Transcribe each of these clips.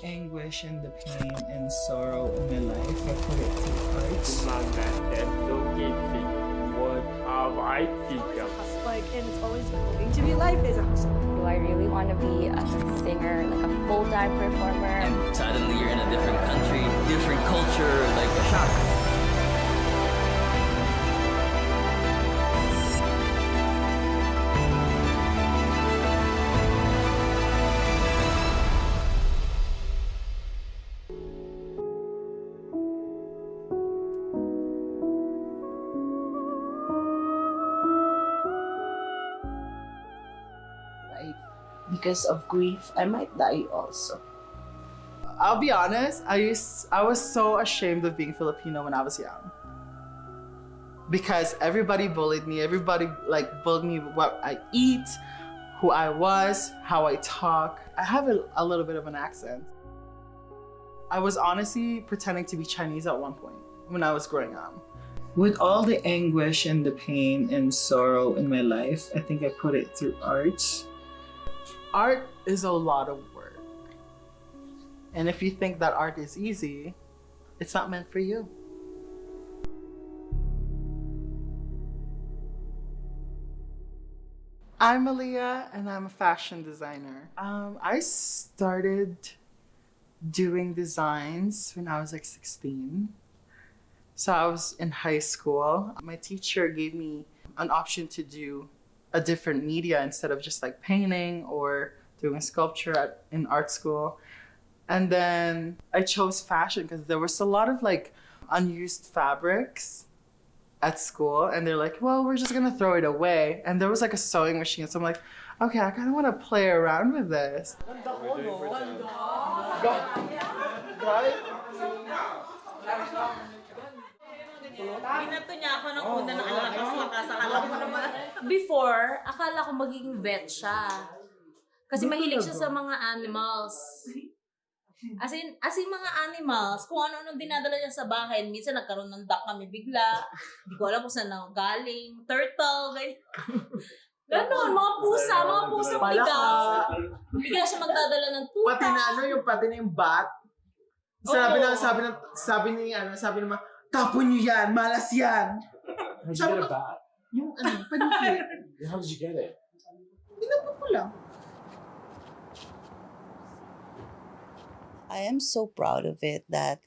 anguish and the pain and sorrow in my life, I put it through arts. What have I become? Like, and it's always going to be life is a hustle. Do I really want to be a singer, like a full-time performer? And suddenly you're in a different country, different culture, like a shock. Because of grief, I might die also. I'll be honest, I was so ashamed of being Filipino when I was young. Because everybody bullied me, everybody bullied me what I eat, who I was, how I talk. I have a little bit of an accent. I was honestly pretending to be Chinese at one point when I was growing up. With all the anguish and the pain and sorrow in my life, I think I put it through art. Art is a lot of work. And if you think that art is easy, it's not meant for you. I'm Maliyah and I'm a fashion designer. I started doing designs when I was 16. So I was in high school. My teacher gave me an option to do a different media instead of just painting or doing sculpture in art school. And then I chose fashion because there was a lot of unused fabrics at school, and they're like, well, we're just gonna throw it away. And there was a sewing machine, so I'm like, okay, I kind of want to play around with this. Binato niya ako ng una ng lakas-lakas. Akala ko naman. Before, akala ko magiging vet siya. Kasi mahilig siya sa mga animals. As in mga animals, kung ano-ano dinadala niya sa bahay. Minsan nagkaroon ng duck kami bigla. Hindi ko alam kung saan galing. Turtle, ganyan. Ganon, mga pusang ligaw. Bigla siya magdadala ng tuta. Pati na yung bat. Sabi ni tapon niyo yan, malas yan. How'd you get a bat? Yung panikit. How did you get it? Tinapon ko lang. I am so proud of it that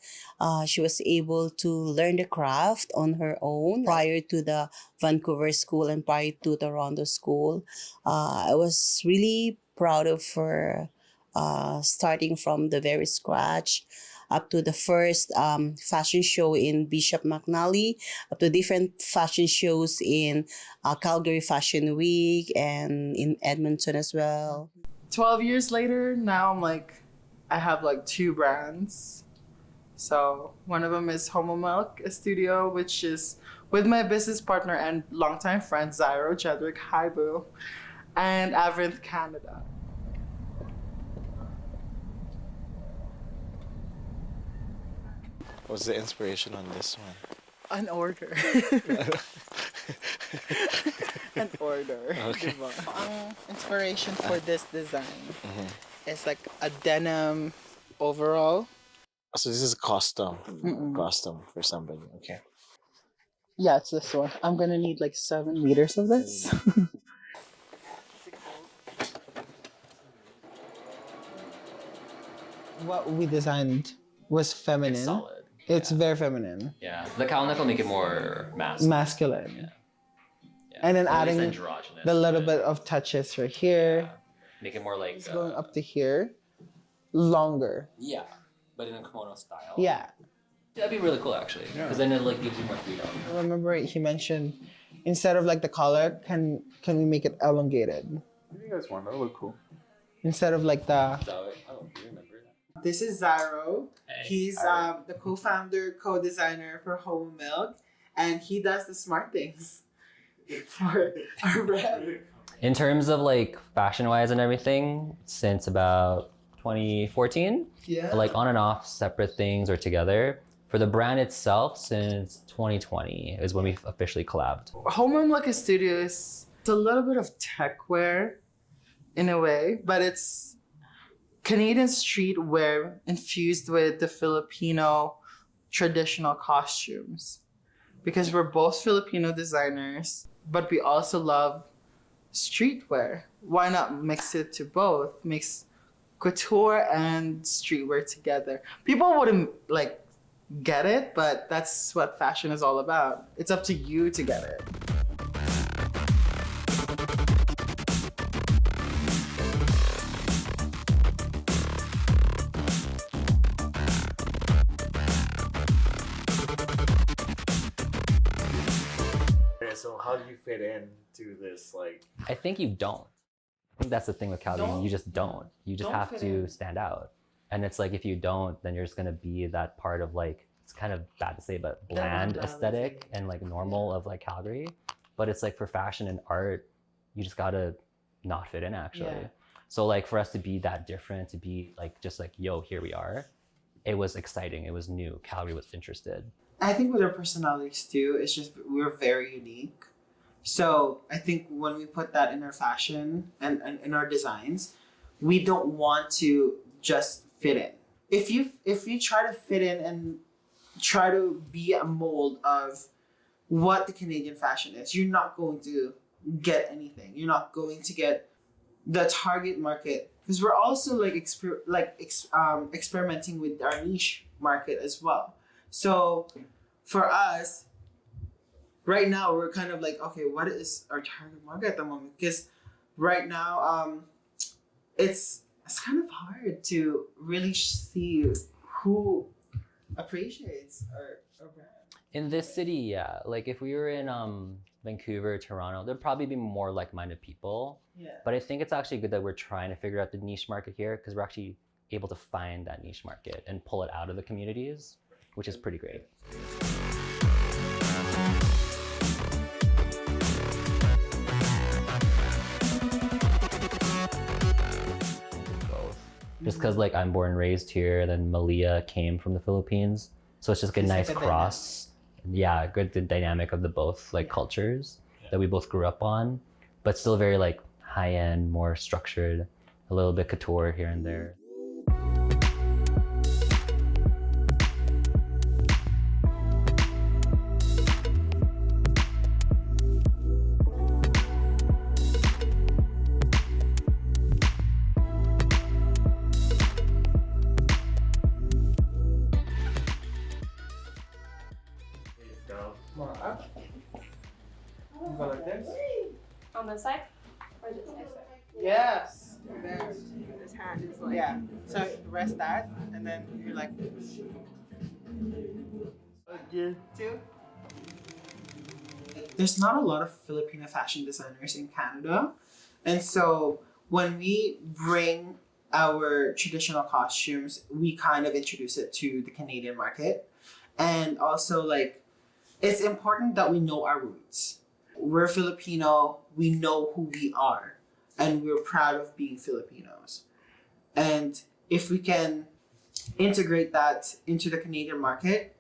she was able to learn the craft on her own prior to the Vancouver school and prior to Toronto school. I was really proud of her starting from the very scratch up to the first fashion show in Bishop McNally, up to different fashion shows in Calgary Fashion Week and in Edmonton as well. 12 years later, now I have 2 brands. So one of them is Homo Milk Studio, which is with my business partner and longtime friend, Zyro Jedrick Haibu, and Avrinth Canada. What's the inspiration on this one? An order. An order. Okay. Diba? Ang inspiration for this design is a denim overall. So this is a costume. Costume for somebody. Okay. Yeah, it's this one. I'm gonna need 7 meters of this. What we designed was feminine. It's solid. It's very feminine. Yeah, the cowneck will make it more Masculine. Yeah. And then At least adding androgynous, the little but bit of touches right here. make it more It's going up to here. Longer. yeah, but in a kimono style. Yeah. That'd be really cool actually, because then it gives you more freedom. I remember he mentioned instead of the collar, can we make it elongated? If you guys want, that'll look cool. Instead of the. So, oh, you remember that? This is Zyro. Hey. He's the co-founder, co-designer for Homo Milk, and he does the smart things for our brand. In terms of fashion-wise and everything, since about 2014, Yeah. on and off, separate things or together. For the brand itself, since 2020 is when we officially collabed. Homo Milk Studio is a little bit of tech wear in a way, but it's Canadian streetwear infused with the Filipino traditional costumes. Because we're both Filipino designers, but we also love streetwear. Why not mix it to both? Mix couture and streetwear together. People wouldn't like get it, but that's what fashion is all about. It's up to you to get it. So how do you fit into this? Like, I think you don't. I think that's the thing with Calgary. You just don't. You just Don't have fit to in. stand out. And it's like if you don't, then you're just gonna be that part of like, it's kind of bad to say, but bland normality. aesthetic and like normal of like Calgary. But it's like for fashion and art, you just gotta not fit in actually. Yeah. So like for us to be that different, to be like just like, yo, here we are. It was exciting. It was new. Calgary was interested. I think with our personalities too, it's just we're very unique. So I think when we put that in our fashion and in our designs, we don't want to just fit in. If you try to fit in and try to be a mold of what the Canadian fashion is, you're not going to get anything. You're not going to get the target market, because we're also like experimenting with our niche market as well. So for us, right now we're kind of like, okay, what is our target market at the moment? Because right now, it's kind of hard to really see who appreciates our brand. In this city, yeah. Like if we were in Vancouver, Toronto, there'd probably be more like-minded people. Yeah. But I think it's actually good that we're trying to figure out the niche market here because we're actually able to find that niche market and pull it out of the communities, which is pretty great. Both. Just because like I'm born and raised here, then Maliyah came from the Philippines. So it's just a nice like a cross. Yeah, good the dynamic of the both like cultures that we both grew up on, but still very like high-end, more structured, a little bit couture here and there. More up. Go like this. On this side? Or this side? Yes. There. This hand is like... Yeah. So rest that, and then you're like. Again. Two. There's not a lot of Filipino fashion designers in Canada. And so when we bring our traditional costumes, we kind of introduce it to the Canadian market. And also like, it's important that we know our roots. We're Filipino, we know who we are, and we're proud of being Filipinos. And if we can integrate that into the Canadian market,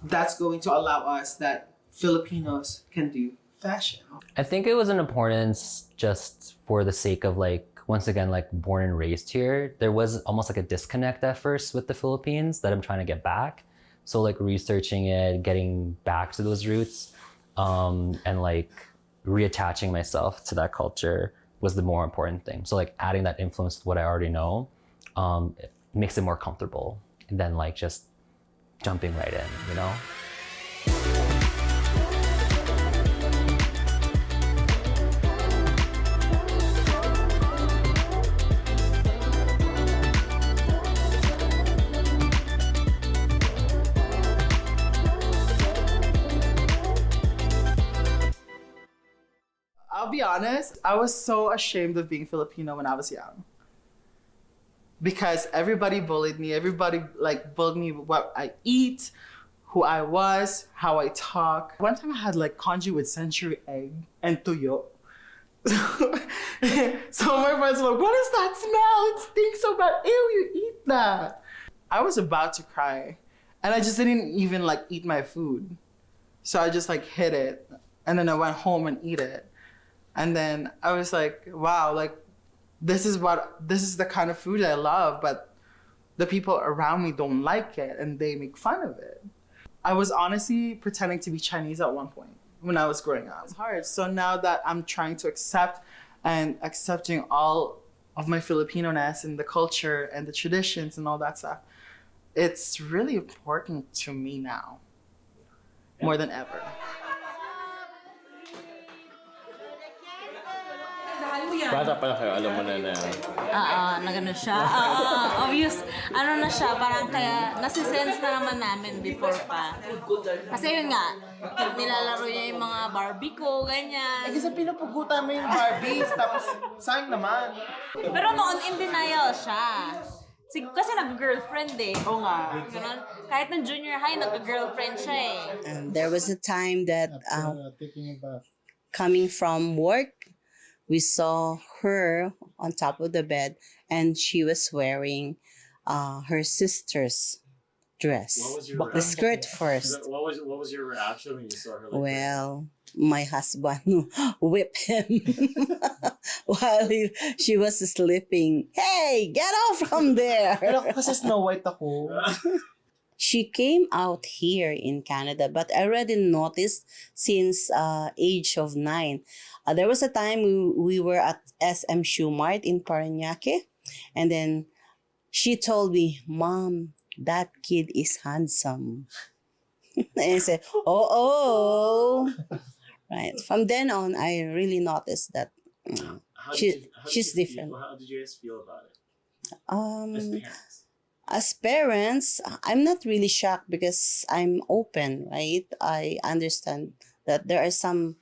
that's going to allow us that Filipinos can do fashion. I think it was an importance just for the sake of like, once again, like born and raised here. There was almost like a disconnect at first with the Philippines that I'm trying to get back. So like researching it, getting back to those roots, and like reattaching myself to that culture was the more important thing. So like adding that influence to what I already know, it makes it more comfortable than like just jumping right in, you know? I'll be honest, I was so ashamed of being Filipino when I was young. Because everybody bullied me. Everybody like bullied me what I eat, who I was, how I talk. One time I had like congee with century egg and tuyo. So my friends were like, what is that smell? It stinks so bad. Ew, you eat that. I was about to cry. And I just didn't even like eat my food. So I just like hid it. And then I went home and eat it. And then I was like, wow, like this is the kind of food I love, but the people around me don't like it and they make fun of it. I was honestly pretending to be Chinese at one point when I was growing up. It's hard. So now that I'm trying to accepting all of my Filipino-ness and the culture and the traditions and all that stuff, it's really important to me now, more than ever. Bata pa lang kayo, alam mo na na. Na gano'n siya. Obvious, ano na siya, parang kaya nasisense na naman namin before pa. Kasi yun nga, nilalaro niya yung mga Barbie ko, ganyan. Kasi pinupugutan mo yung Barbies, tapos sayang naman. Pero noon, in denial siya. Kasi nag-girlfriend eh. Oo nga. Ganun. Kahit ng junior high, nag-girlfriend siya eh. And there was a time that coming from work, we saw her on top of the bed and she was wearing her sister's dress. What was your The skirt first. What was your reaction when you saw her? Like Well, my husband whipped him while she was sleeping. Hey, get off from there! Pero kasi Snow White ako. She came out here in Canada, but I already noticed since age of 9. There was a time we were at SM Shoemart in Parañaque, and then she told me, "Mom, that kid is handsome." And I said, "Oh." Right. From then on, I really noticed that she's different. How did you guys feel about it? As parents, I'm not really shocked because I'm open, right? I understand that there are some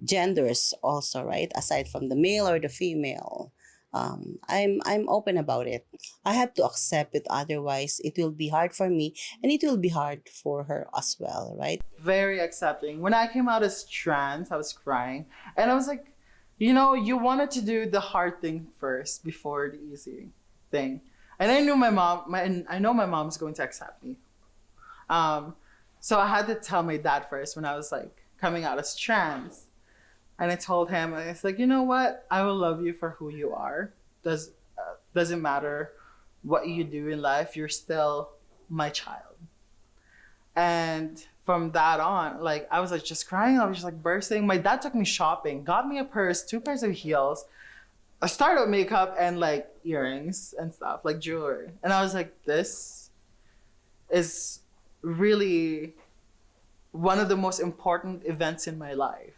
genders also, right? Aside from the male or the female. I'm open about it. I have to accept it, otherwise it will be hard for me and it will be hard for her as well, right? Very accepting. When I came out as trans, I was crying. And I was like, you know, you wanted to do the hard thing first before the easy thing. And I knew I know my mom's going to accept me. So I had to tell my dad first when I was like coming out as trans. And I told him, and it's like, you know what? I will love you for who you are. Doesn't matter what you do in life. You're still my child. And from that on, like, I was like just crying. I was just like bursting. My dad took me shopping, got me a purse, 2 pairs of heels, a startup makeup, and like earrings and stuff, like jewelry. And I was like, this is really one of the most important events in my life.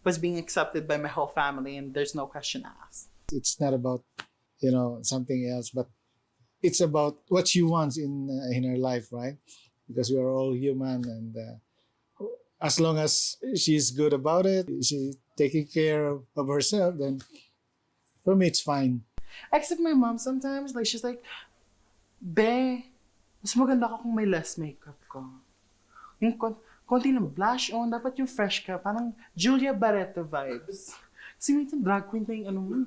Was being accepted by my whole family, and there's no question asked. It's not about, something else, but it's about what she wants in her life, right? Because we are all human, and as long as she's good about it, she's taking care of herself, then for me it's fine. Except my mom sometimes, like she's like, "Be, mas maganda ka kung may less makeup ka. Yung konti ng blush on, dapat yung fresh ka, parang Julia Barreto vibes." Kasi minsan drag queen na yung ano mo.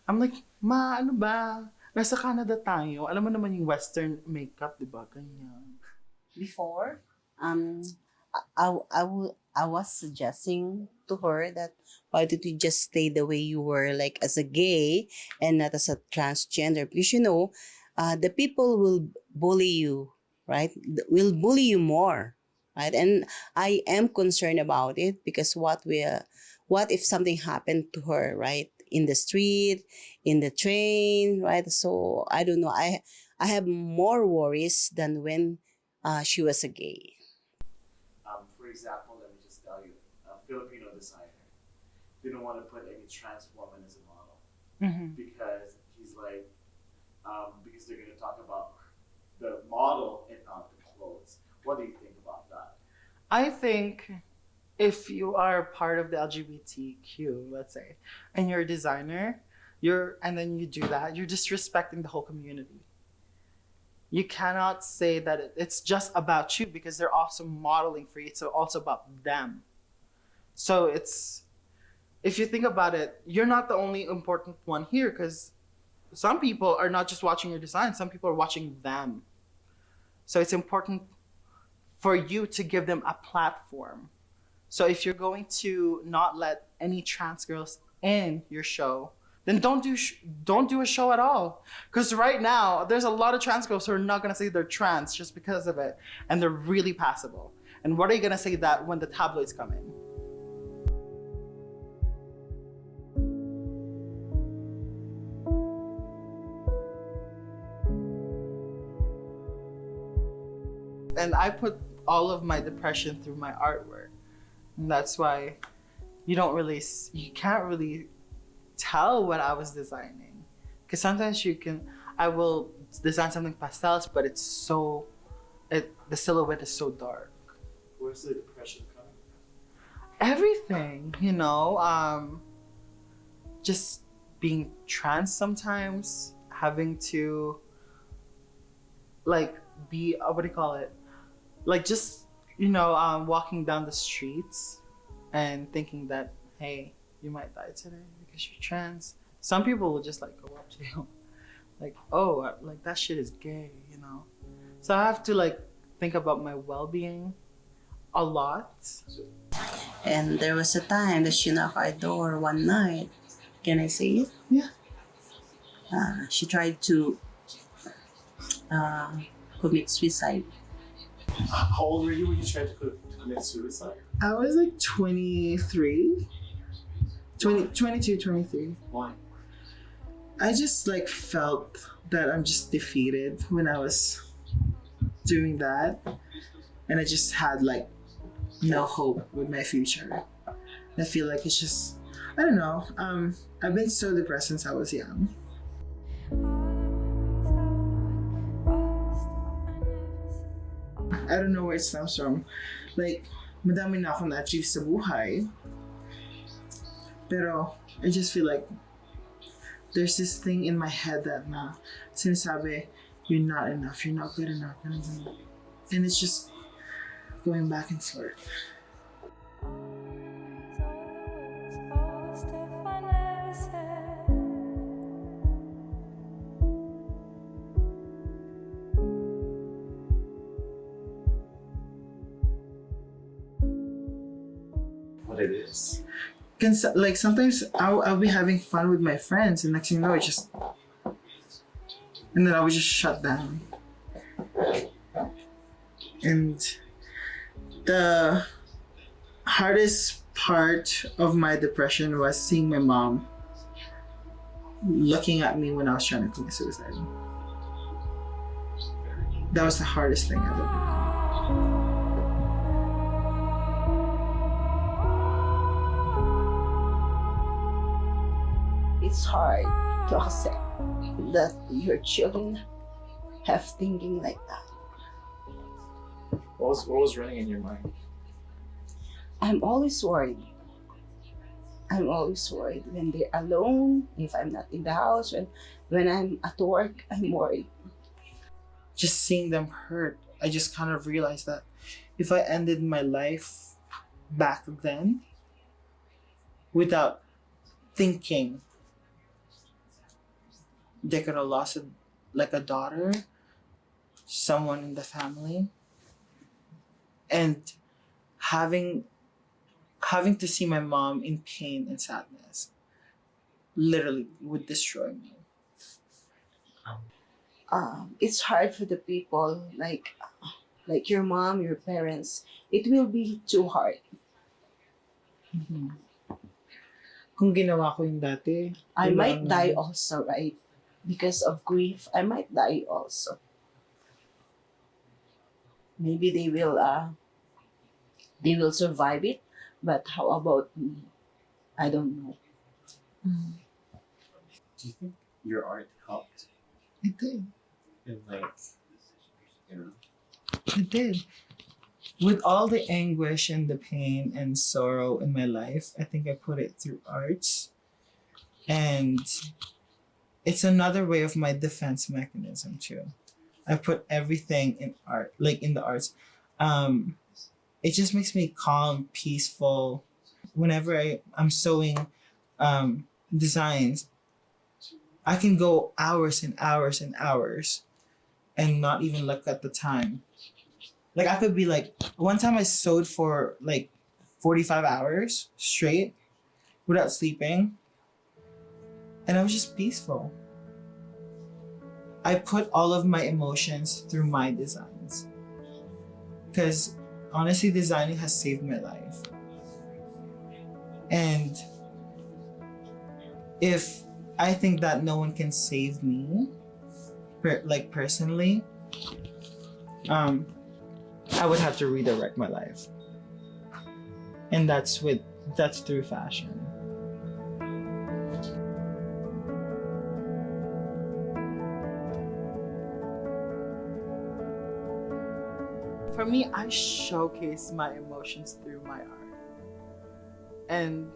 I'm like, ma, ano ba? Nasa Canada tayo. Alam mo naman yung western makeup, di ba? Ganyan. Before, I was suggesting to her that why did you just stay the way you were, like as a gay and not as a transgender? Because the people will bully you, right? Will bully you more. Right, and I am concerned about it because what if something happened to her, right, in the street, in the train, right? So I don't know. I have more worries than when she was a gay. For example, let me just tell you, a Filipino designer didn't want to put any trans woman as a model because he's like, because they're going to talk about the model and not the clothes. What do you think about that? I think if you are part of the LGBTQ, let's say, and you're a designer, and then you do that, you're disrespecting the whole community. You cannot say that it's just about you because they're also modeling for you. It's also about them. So if you think about it, you're not the only important one here because some people are not just watching your design, some people are watching them. So it's important for you to give them a platform. So if you're going to not let any trans girls in your show, then don't do a show at all. Because right now, there's a lot of trans girls who are not gonna say they're trans just because of it, and they're really passable. And what are you gonna say that when the tabloids come in? And I put all of my depression through my artwork. And that's why you can't really tell what I was designing. Because sometimes I will design something pastels, but the silhouette is so dark. Where's the depression coming from? Everything, just being trans sometimes, having to be, what do you call it? Walking down the streets and thinking that, hey, you might die today because you're trans. Some people will just go up to you, that shit is gay, So I have to think about my well-being a lot. And there was a time that she knocked our door one night. Can I say it? Yeah. She tried to commit suicide. How old were you when you tried to commit suicide? I was 23. 22, 23. Why? I just felt that I'm just defeated when I was doing that. And I just had no hope with my future. I feel like it's just, I don't know. I've been so depressed since I was young. I don't know where it stems from. Madami na akong na-achieve sa buhay. Pero I just feel like there's this thing in my head that sinasabi, you're not enough, you're not good enough. And it's just going back and forth. What it is? Sometimes I'll be having fun with my friends, and next thing you know, and then I would just shut down. And the hardest part of my depression was seeing my mom looking at me when I was trying to commit suicide. That was the hardest thing ever. It's hard to accept that your children have thinking like that. What was running in your mind? I'm always worried. I'm always worried when they're alone, if I'm not in the house, when I'm at work, I'm worried. Just seeing them hurt, I just kind of realized that if I ended my life back then without thinking, they could have lost a daughter, someone in the family, and having to see my mom in pain and sadness literally would destroy me. It's hard for the people like your mom, your parents. It will be too hard. Mm-hmm. Kung ginawa ko yung dati, I might die also, right? Because of grief, I might die also. Maybe they will survive it, but how about me? I don't know. Mm. Do you think your art helped? It did. It did. With all the anguish and the pain and sorrow in my life, I think I put it through arts. And it's another way of my defense mechanism too. I put everything in art, in the arts. It just makes me calm, peaceful. Whenever I'm sewing designs, I can go hours and hours and hours and not even look at the time. I could be one time I sewed for 45 hours straight without sleeping. And I was just peaceful. I put all of my emotions through my designs. Because honestly, designing has saved my life. And if I think that no one can save me, personally, I would have to redirect my life. And that's through fashion. For me, I showcase my emotions through my art. And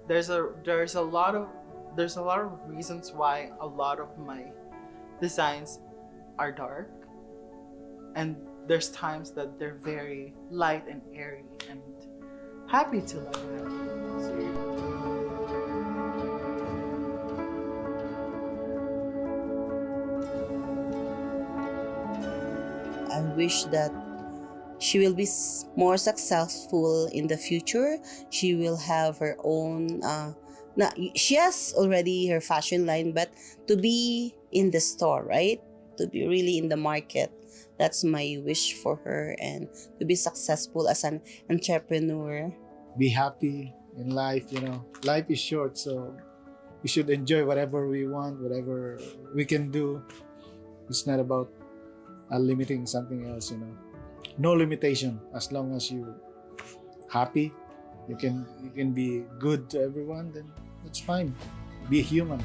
there's a lot of reasons why a lot of my designs are dark. And there's times that they're very light and airy and happy to look at. I wish that she will be more successful in the future. She will have her own, she has already her fashion line, but to be in the store, right? To be really in the market. That's my wish for her, and to be successful as an entrepreneur. Be happy in life, Life is short, so we should enjoy whatever we want, whatever we can do. It's not about limiting something else, No limitation. As long as you're happy, you can be good to everyone, then that's fine. Be human.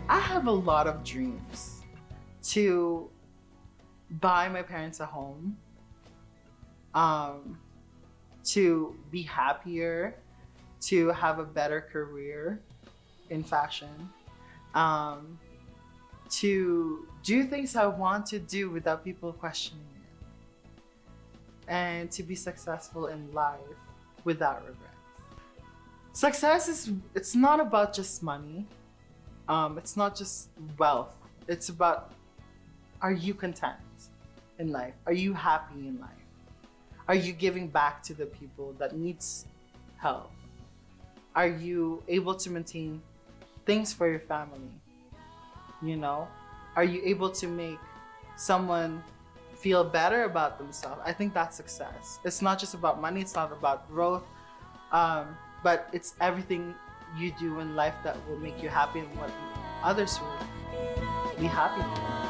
I have a lot of dreams to buy my parents a home, to be happier, to have a better career in fashion, to do things I want to do without people questioning it, and to be successful in life without regrets. Success it's not about just money. It's not just wealth. It's about, are you content in life? Are you happy in life? Are you giving back to the people that needs help? Are you able to maintain things for your family? Are you able to make someone feel better about themselves? I think that's success. It's not just about money. It's not about growth. But it's everything you do in life that will make you happy and what others will be happy with.